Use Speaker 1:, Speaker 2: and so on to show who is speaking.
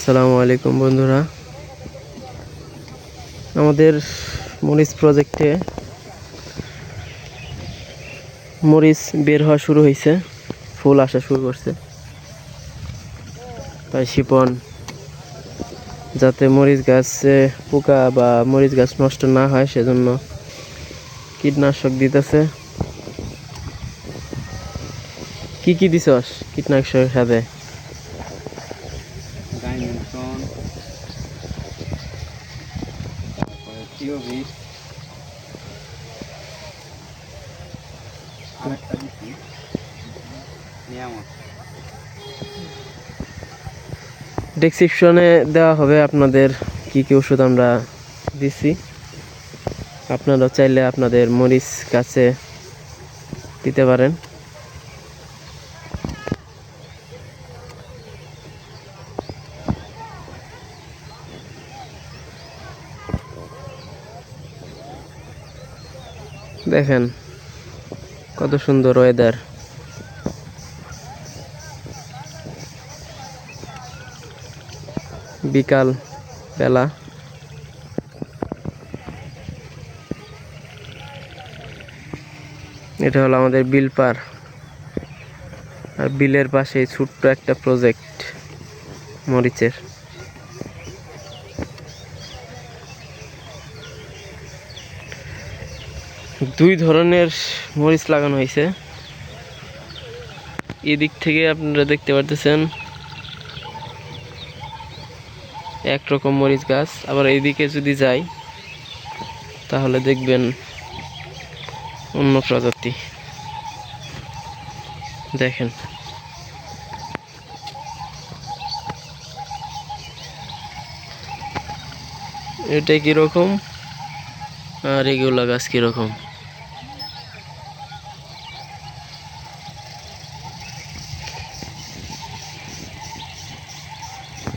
Speaker 1: আসসালামু আলাইকুম বন্ধুরা, আমাদের মরিচ প্রজেক্টে মরিচ বের হওয়া শুরু হয়েছে, ফুল আসা শুরু করছে। তাই শিপন যাতে মরিচ গাছে পোকা বা মরিচ গাছ নষ্ট না হয় সেজন্য কীটনাশক দিতেছে। কি দিছস কীটনাশকের সাথে?
Speaker 2: ডাইমেনশন, তারপরে থিওবিট, আরেকটা দিচ্ছি নিয়ামক।
Speaker 1: ডেসক্রিপশনে দেওয়া হবে আপনাদের কি ওষুধ আমরা দিছি। আপনারা চাইলে আপনাদের মরিচ গাছে দিতে পারেন। দেখেন কত সুন্দর ওয়েদার। বিকাল বেলা এটা হলো আমাদের বিল পার, আর বিলের পাশে ছোট্ট একটা প্রজেক্ট মরিচের। দুই ধরনের মরিচ লাগানো হয়েছে। এদিক থেকে আপনারা দেখতে পারতেছেন একরকম মরিচ গাছ, আবার এইদিকে যদি যাই তাহলে দেখবেন অন্য প্রজাতি। দেখেন এটা কিরকম আর এগুলা গাছ কিরকম।